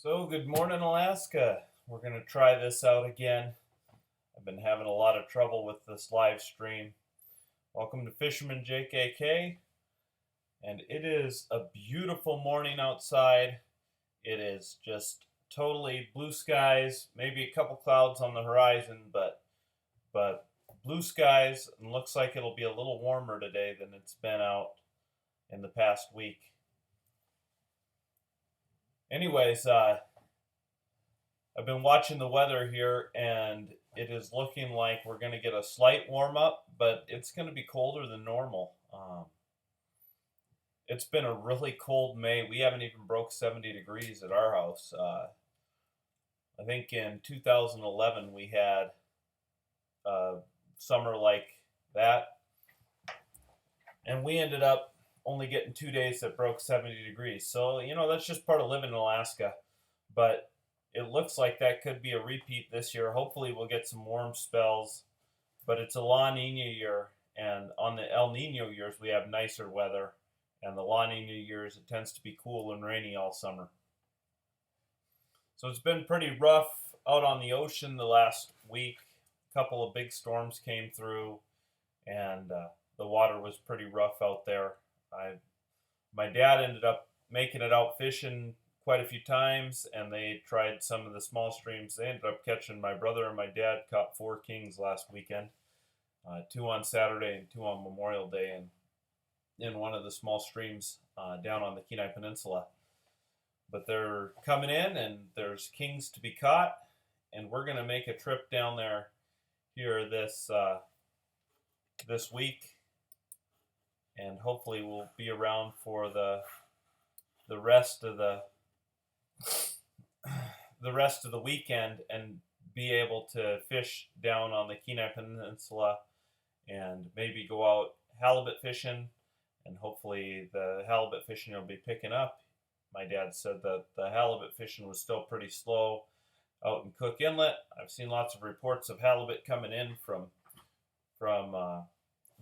So, good morning, Alaska. We're going to try this out again. I've been having a lot of trouble with this live stream. Welcome to Fishermanjake, AK. And it is a beautiful morning outside. It is just totally blue skies, maybe a couple clouds on the horizon, but blue skies, and looks like it'll be a little warmer today than it's been out in the past week. Anyways, I've been watching the weather here, and it is looking like we're going to get a slight warm up, but it's going to be colder than normal. It's been a really cold May. We haven't even broke 70 degrees at our house. I think in 2011 we had a summer like that, and we ended up only getting 2 days that broke 70 degrees. So, that's just part of living in Alaska. But it looks like that could be a repeat this year. Hopefully we'll get some warm spells. But it's a La Nina year. And on the El Nino years, we have nicer weather. And the La Nina years, it tends to be cool and rainy all summer. So it's been pretty rough out on the ocean the last week. A couple of big storms came through. And the water was pretty rough out there. My dad ended up making it out fishing quite a few times, and they tried some of the small streams. They ended up catching, my brother and my dad caught 4 kings last weekend, 2 on Saturday and 2 on Memorial Day, and in one of the small streams down on the Kenai Peninsula. But they're coming in, and there's kings to be caught, and we're going to make a trip down there here this week. And hopefully we'll be around for the rest of the weekend and be able to fish down on the Kenai Peninsula and maybe go out halibut fishing, and hopefully the halibut fishing will be picking up. My dad said that the halibut fishing was still pretty slow out in Cook Inlet. I've seen lots of reports of halibut coming in from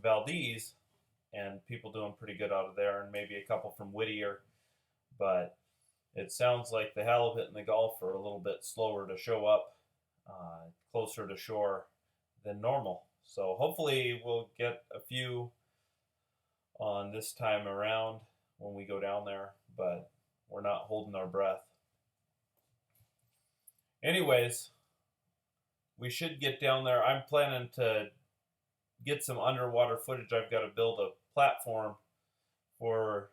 Valdez, and people doing pretty good out of there, and maybe a couple from Whittier. But it sounds like the halibut and the Gulf are a little bit slower to show up, closer to shore than normal. So hopefully we'll get a few on this time around when we go down there, but we're not holding our breath. Anyways, we should get down there. I'm planning to get some underwater footage. I've got to build a platform for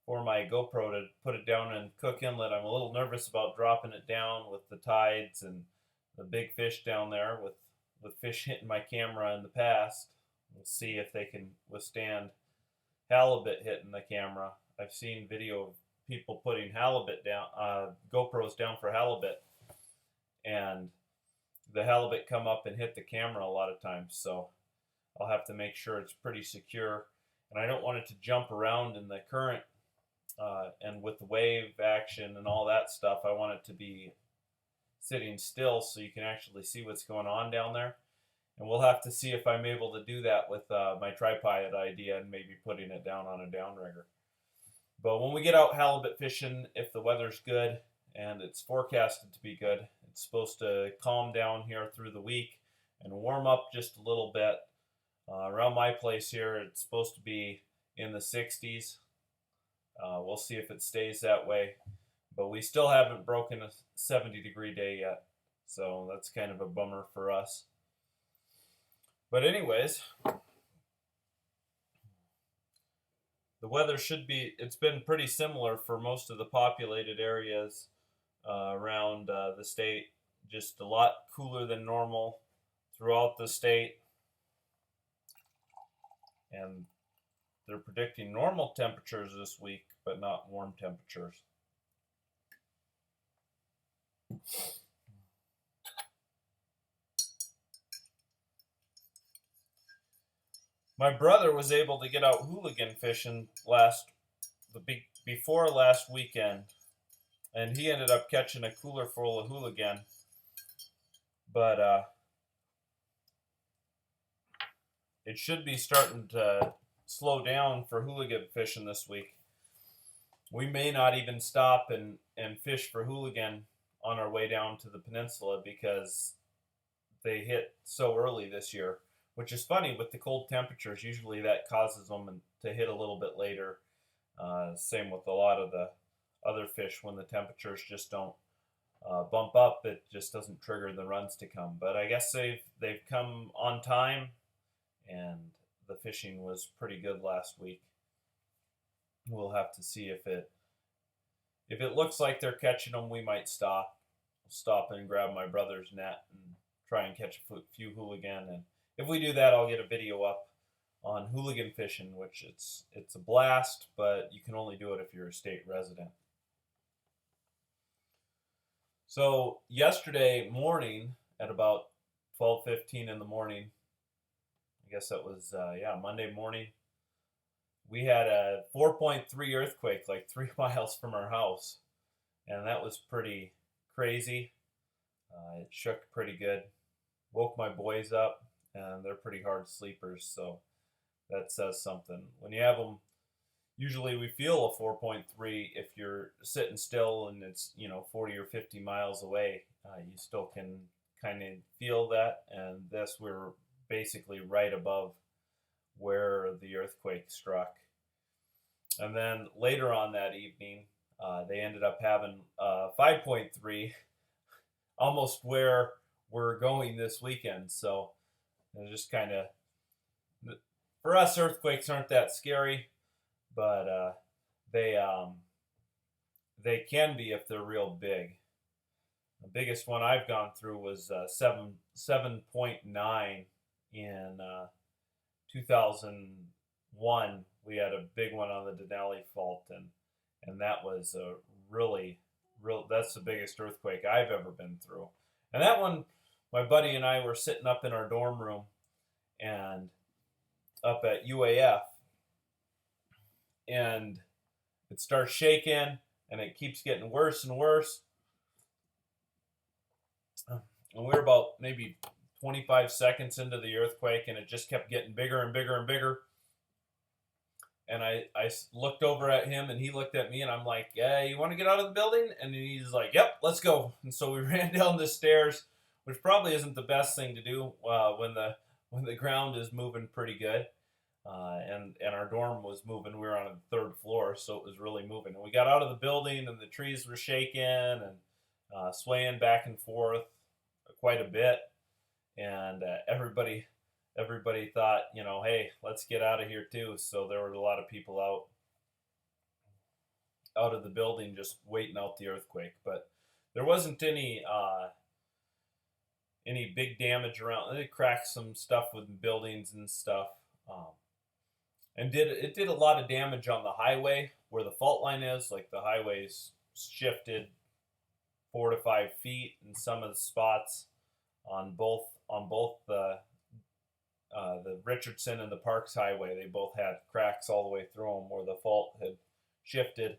my GoPro to put it down in Cook Inlet. I'm a little nervous about dropping it down with the tides and the big fish down there, with fish hitting my camera in the past. We'll see if they can withstand halibut hitting the camera. I've seen video of people putting halibut down, GoPros down for halibut, and the halibut come up and hit the camera a lot of times. So I'll have to make sure it's pretty secure. And I don't want it to jump around in the current, and with the wave action and all that stuff. I want it to be sitting still so you can actually see what's going on down there. And we'll have to see if I'm able to do that with my tripod idea and maybe putting it down on a downrigger. But when we get out halibut fishing, if the weather's good, and it's forecasted to be good, it's supposed to calm down here through the week and warm up just a little bit. Around my place here, it's supposed to be in the 60s. We'll see if it stays that way. But we still haven't broken a 70-degree day yet. So that's kind of a bummer for us. But anyways, the weather it's been pretty similar for most of the populated areas around the state. Just a lot cooler than normal throughout the state. And they're predicting normal temperatures this week, but not warm temperatures. My brother was able to get out hooligan fishing before last weekend, and he ended up catching a cooler full of hooligan. But it should be starting to slow down for hooligan fishing this week. we may not even stop and fish for hooligan on our way down to the peninsula because they hit so early this year, which is funny with the cold temperatures. Usually that causes them to hit a little bit later. Same with a lot of the other fish when the temperatures just don't bump up. It just doesn't trigger the runs to come. But I guess they've come on time, and the fishing was pretty good last week. We'll have to see if it looks like they're catching them. We might stop and grab my brother's net and try and catch a few hooligan. And if we do that, I'll get a video up on hooligan fishing, which it's a blast, but you can only do it if you're a state resident. So yesterday morning at about 12:15 in the morning, I guess that was Monday morning, we had a 4.3 earthquake like 3 miles from our house, and that was pretty crazy. It shook pretty good, woke my boys up, and they're pretty hard sleepers, so that says something. When you have them, usually we feel a 4.3 if you're sitting still and it's 40 or 50 miles away. You still can kind of feel that, and this we're basically right above where the earthquake struck. And then later on that evening, they ended up having 5.3, almost where we're going this weekend. So it's just kind of, for us, earthquakes aren't that scary, but they can be if they're real big. The biggest one I've gone through was 7.9 in 2001. We had a big one on the Denali Fault, and that was a that's the biggest earthquake I've ever been through. And that one, my buddy and I were sitting up in our dorm room and up at UAF, and it starts shaking, and it keeps getting worse and worse. And we were about maybe 25 seconds into the earthquake, and it just kept getting bigger and bigger and bigger. And I looked over at him, and he looked at me, and I'm like, "Yeah, you want to get out of the building?" And he's like, "Yep, let's go." And so we ran down the stairs, which probably isn't the best thing to do when the ground is moving pretty good. And our dorm was moving. We were on the third floor, so it was really moving. And we got out of the building, and the trees were shaking and swaying back and forth quite a bit. And everybody thought, hey, let's get out of here too. So there were a lot of people out of the building just waiting out the earthquake. But there wasn't any big damage around. They cracked some stuff with buildings and stuff. And it did a lot of damage on the highway where the fault line is. Like the highway's shifted 4 to 5 feet in some of the spots on both the Richardson and the Parks Highway. They both had cracks all the way through them where the fault had shifted.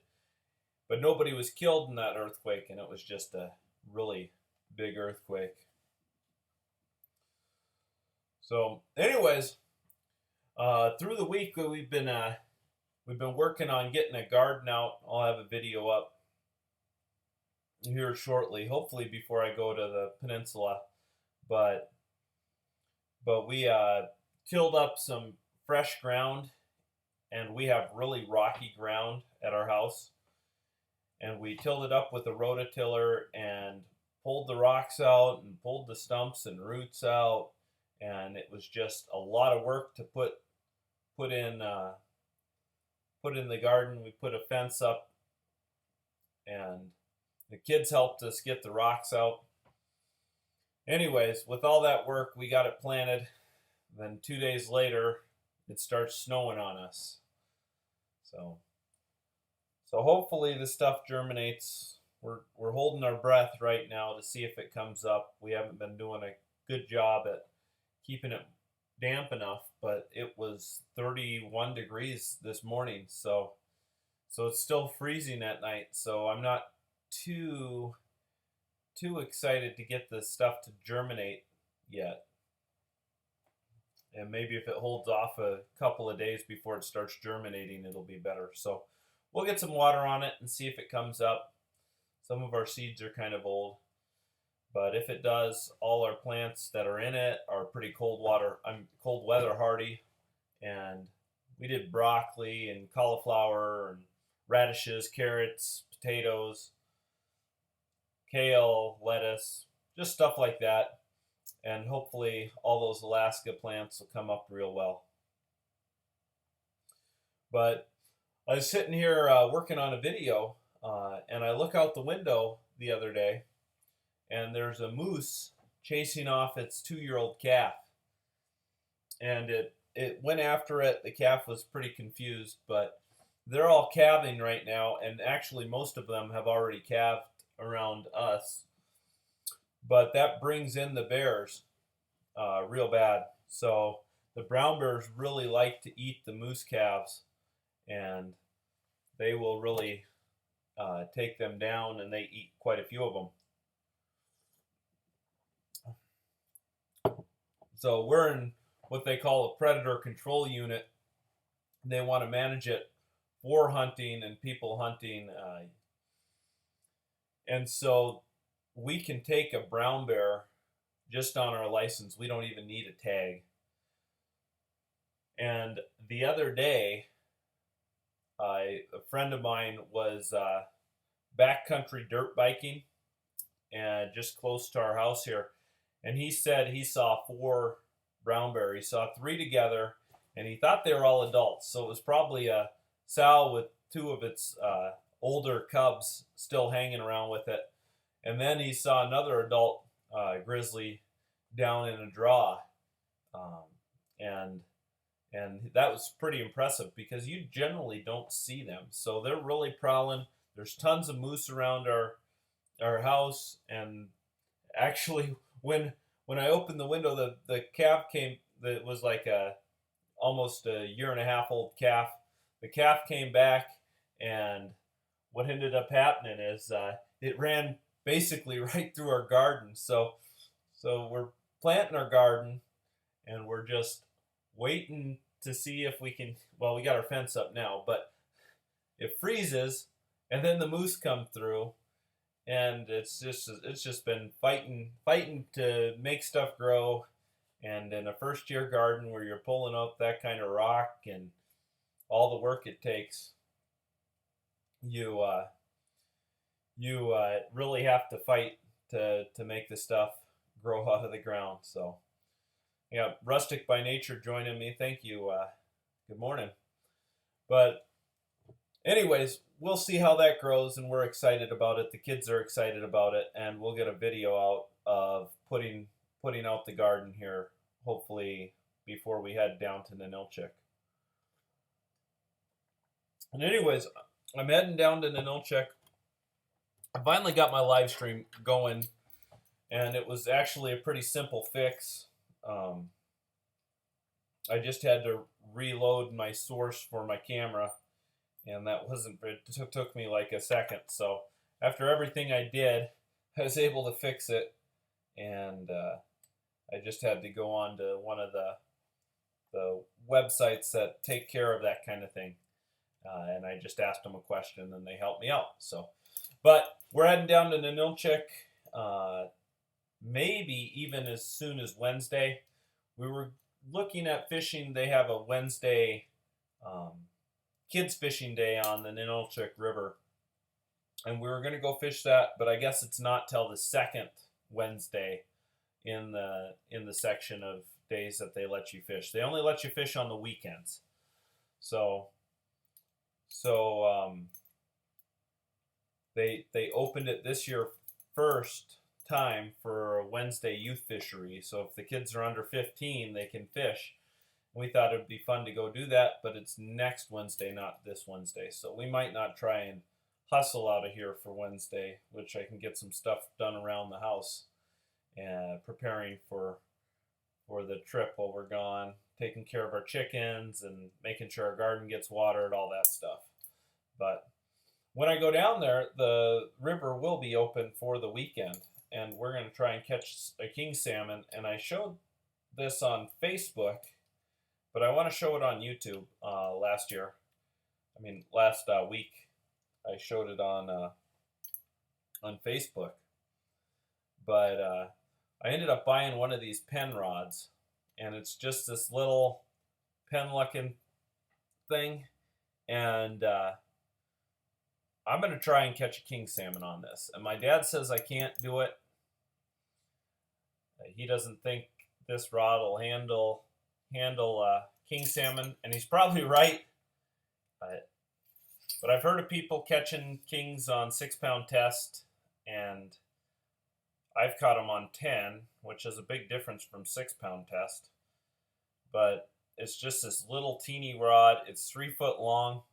But nobody was killed in that earthquake, and it was just a really big earthquake. So, anyways, through the week we've been working on getting a garden out. I'll have a video up here shortly, hopefully before I go to the peninsula. But we tilled up some fresh ground, and we have really rocky ground at our house. And we tilled it up with a rototiller and pulled the rocks out and pulled the stumps and roots out. And it was just a lot of work to put in the garden. We put a fence up, and the kids helped us get the rocks out. Anyways, with all that work, we got it planted. Then 2 days later, it starts snowing on us. So hopefully the stuff germinates. We're holding our breath right now to see if it comes up. We haven't been doing a good job at keeping it damp enough, but it was 31 degrees this morning, so it's still freezing at night. So I'm not too excited to get this stuff to germinate yet. And maybe if it holds off a couple of days before it starts germinating, it'll be better. So we'll get some water on it and see if it comes up. Some of our seeds are kind of old, but if it does, all our plants that are in it are pretty cold weather hardy. And we did broccoli and cauliflower and radishes, carrots, potatoes, kale, lettuce, just stuff like that. And hopefully all those Alaska plants will come up real well. But I was sitting here working on a video, and I look out the window the other day, and there's a moose chasing off its 2-year-old calf. And it went after it. The calf was pretty confused, but they're all calving right now, and actually most of them have already calved around us. But that brings in the bears real bad. So the brown bears really like to eat the moose calves, and they will really take them down, and they eat quite a few of them. So we're in what they call a predator control unit. They want to manage it for hunting and people hunting. And so we can take a brown bear just on our license. We don't even need a tag. And the other day, a friend of mine was backcountry dirt biking and just close to our house here. And he said he saw 4 brown bear. He saw 3 together, and he thought they were all adults. So it was probably a sow with 2 of its older cubs still hanging around with it. And then he saw another adult grizzly down in a draw. And that was pretty impressive because you generally don't see them. So they're really prowling. There's tons of moose around our house. And actually, when I opened the window, the calf came. That was like almost a 1.5-year old calf. The calf came back, and what ended up happening is it ran basically right through our garden. So we're planting our garden, and we're just waiting to see if we can. Well, we got our fence up now, but it freezes, and then the moose come through, and it's just been fighting to make stuff grow. And in a first-year garden where you're pulling out that kind of rock and all the work it takes, you really have to fight to make the stuff grow out of the ground. So yeah, Rustic by Nature joining me. Thank you. Good morning. But anyways, we'll see how that grows, and we're excited about it. The kids are excited about it, and we'll get a video out of putting out the garden here, hopefully before we head down to Ninilchik. And anyways, I'm heading down to Ninilchik. I finally got my live stream going, and it was actually a pretty simple fix. I just had to reload my source for my camera, and that wasn't, it took me like a second. So after everything I did, I was able to fix it, and I just had to go on to one of the websites that take care of that kind of thing, and I just asked them a question, and they helped me out. So, but we're heading down to Ninilchik, maybe even as soon as Wednesday. We were looking at fishing. They have a Wednesday kids fishing day on the Ninilchik River, and we were going to go fish that, but I guess it's not till the second Wednesday in the section of days that they let you fish. They only let you fish on the weekends. So they opened it this year first time for a Wednesday youth fishery. So if the kids are under 15, they can fish. We thought it would be fun to go do that, but it's next Wednesday, not this Wednesday. So we might not try and hustle out of here for Wednesday, which I can get some stuff done around the house and preparing for the trip while we're gone, taking care of our chickens and making sure our garden gets watered, all that stuff. But when I go down there, the river will be open for the weekend, and we're going to try and catch a king salmon. And I showed this on Facebook, but I want to show it on YouTube last year. I mean, last week I showed it on Facebook, but I ended up buying one of these Penrods, and it's just this little pen-looking thing, and I'm gonna try and catch a king salmon on this. And my dad says I can't do it. He doesn't think this rod will handle king salmon, and he's probably right. But I've heard of people catching kings on 6-pound test, and I've caught them on 10, which is a big difference from 6-pound test. But it's just this little teeny rod. It's 3 foot long,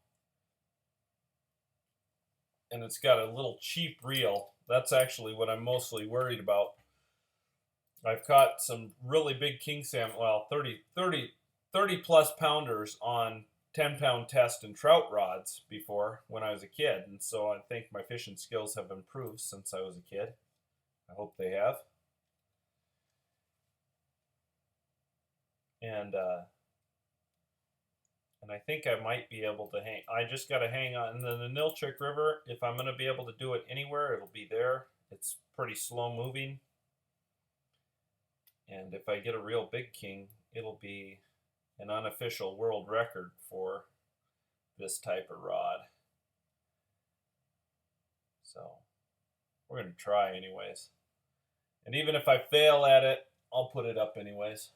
and it's got a little cheap reel. That's actually what I'm mostly worried about. I've caught some really big king salmon, well, 30 plus pounders on 10-pound test and trout rods before when I was a kid. And so I think my fishing skills have improved since I was a kid. I hope they have. And I think I might be able to hang. I just got to hang on. And then the Nilchik River, if I'm going to be able to do it anywhere, it'll be there. It's pretty slow moving. And if I get a real big king, it'll be an unofficial world record for this type of rod. So we're going to try anyways. And even if I fail at it, I'll put it up anyways.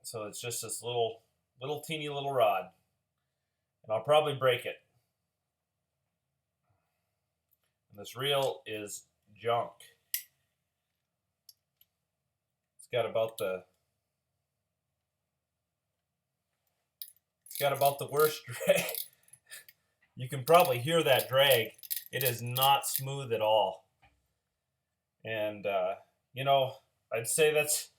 So it's just this little teeny little rod. And I'll probably break it. And this reel is junk. It's got about the worst drag. You can probably hear that drag. It is not smooth at all. And you know, I'd say that's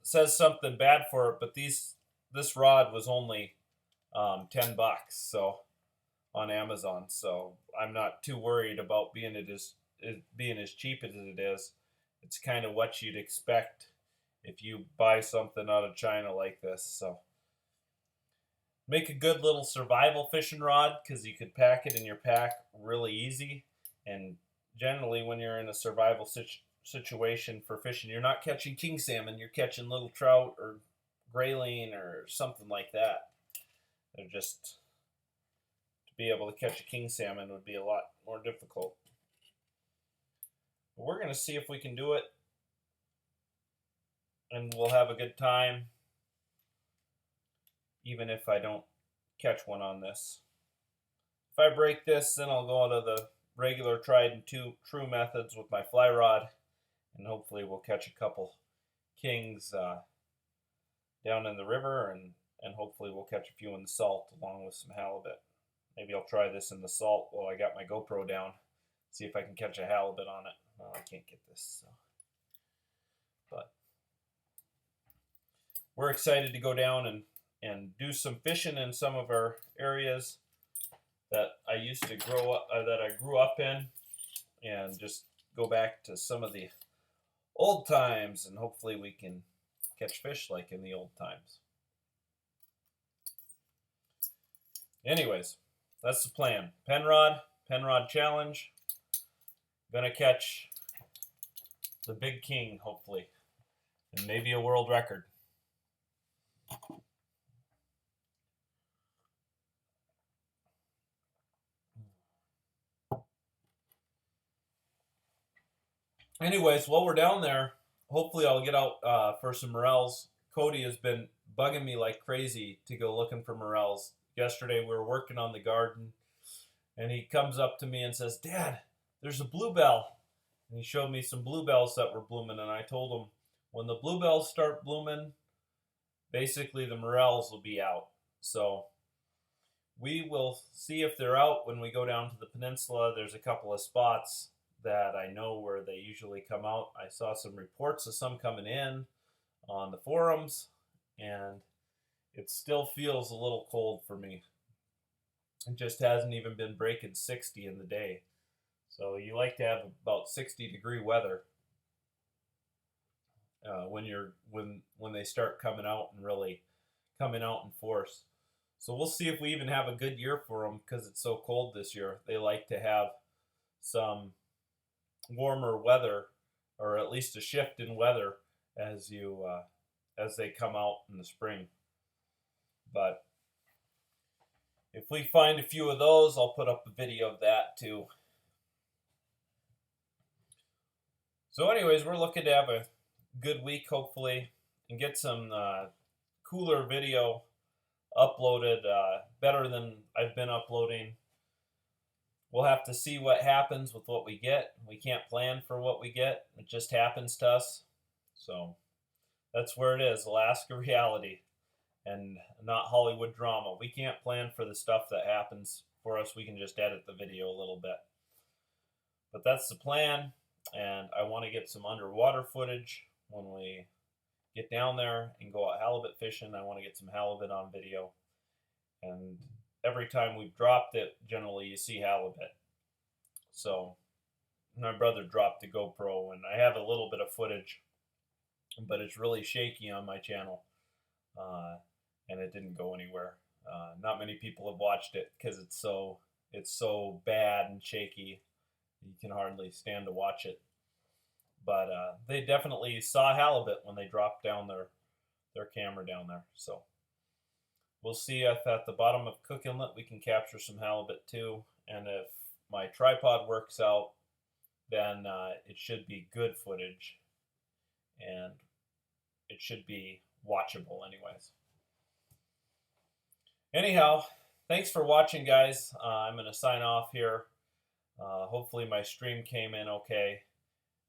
says something bad for it, but this rod was only $10, so on Amazon. So I'm not too worried about being as cheap as it is. It's kind of what you'd expect if you buy something out of China like this. So make a good little survival fishing rod, because you could pack it in your pack really easy. And generally when you're in a survival situation for fishing, you're not catching king salmon, you're catching little trout or grayling or something like that. They're just, to be able to catch a king salmon would be a lot more difficult. But we're going to see if we can do it, and we'll have a good time even if I don't catch one on this. If I break this, then I'll go to the regular tried and true methods with my fly rod, and hopefully we'll catch a couple kings down in the river, and hopefully we'll catch a few in the salt along with some halibut. Maybe I'll try this in the salt while I got my GoPro down, see if I can catch a halibut on it. Well, I can't get this, so. But we're excited to go down and do some fishing in some of our areas that I used to that I grew up in, and just go back to some of the old times, and hopefully we can catch fish like in the old times. Anyways, that's the plan. Penrod challenge. Gonna catch the big king, hopefully, and maybe a world record. Anyways, while we're down there, hopefully I'll get out for some morels. Cody has been bugging me like crazy to go looking for morels. Yesterday we were working on the garden, and he comes up to me and says, "Dad, there's a bluebell." And he showed me some bluebells that were blooming, and I told him, when the bluebells start blooming, basically the morels will be out. So we will see if they're out when we go down to the peninsula. There's a couple of spots that I know where they usually come out. I saw some reports of some coming in on the forums, and it still feels a little cold for me. It just hasn't even been breaking 60 in the day. So you like to have about 60-degree weather when they start coming out and really coming out in force. So we'll see if we even have a good year for them because it's so cold this year. They like to have some warmer weather, or at least a shift in weather as they come out in the spring. But if we find a few of those, I'll put up a video of that too. So anyways, we're looking to have a good week, hopefully, and get some cooler video uploaded, better than I've been uploading. We'll have to see what happens with what we get. We can't plan for what we get. It just happens to us. So that's where it is, Alaska reality and not Hollywood drama. We can't plan for the stuff that happens for us. We can just edit the video a little bit. But that's the plan, and I want to get some underwater footage when we get down there and go out halibut fishing. I want to get some halibut on video. And every time we've dropped it, generally you see halibut. So my brother dropped the GoPro, and I have a little bit of footage, but it's really shaky on my channel, and it didn't go anywhere. Not many people have watched it because it's so bad and shaky. You can hardly stand to watch it. But they definitely saw halibut when they dropped down their camera down there. So we'll see if at the bottom of Cook Inlet we can capture some halibut too. And if my tripod works out, then it should be good footage. And it should be watchable anyways. Anyhow, thanks for watching, guys. I'm going to sign off here. Hopefully my stream came in okay.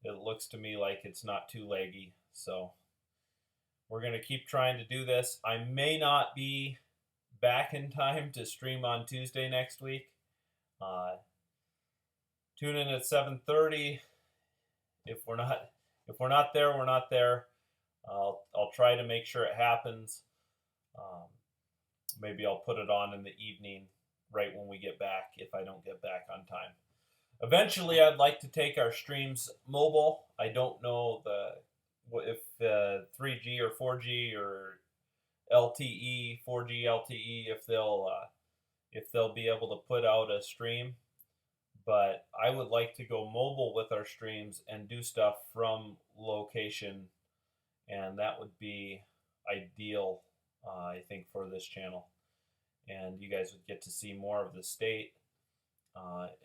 It looks to me like it's not too laggy. So we're going to keep trying to do this. I may not be back in time to stream on Tuesday next week. Tune in at 7:30. If we're not there, we're not there. I'll try to make sure it happens. Maybe I'll put it on in the evening right when we get back if I don't get back on time. Eventually, I'd like to take our streams mobile. I don't know if 3G or 4G or LTE, 4G LTE, if they'll be able to put out a stream. But I would like to go mobile with our streams and do stuff from location, and that would be ideal, I think, for this channel. And you guys would get to see more of the state.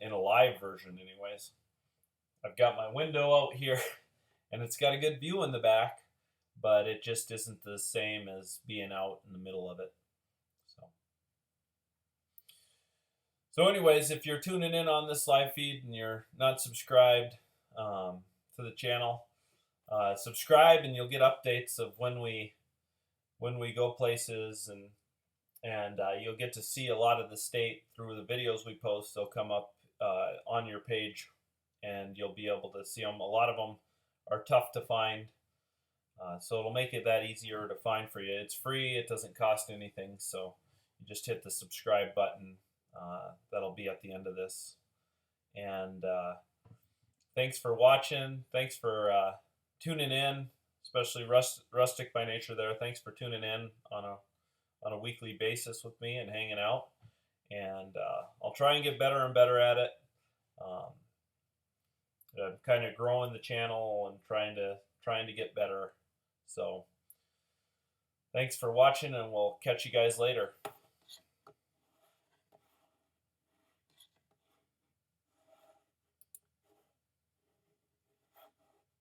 In a live version anyways. I've got my window out here and it's got a good view in the back, but it just isn't the same as being out in the middle of it. So anyways, if you're tuning in on this live feed and you're not subscribed to the channel, subscribe and you'll get updates of when we go places, and you'll get to see a lot of the state through the videos we post. They'll come up on your page, and you'll be able to see them. A lot of them are tough to find, so it'll make it that easier to find for you. It's free. It doesn't cost anything, so you just hit the subscribe button. That'll be at the end of this. And thanks for watching. Thanks for tuning in, especially Rustic by Nature there. Thanks for tuning in on a weekly basis with me and hanging out. And I'll try and get better and better at it. I'm kind of growing the channel and trying to get better. So thanks for watching, and we'll catch you guys later.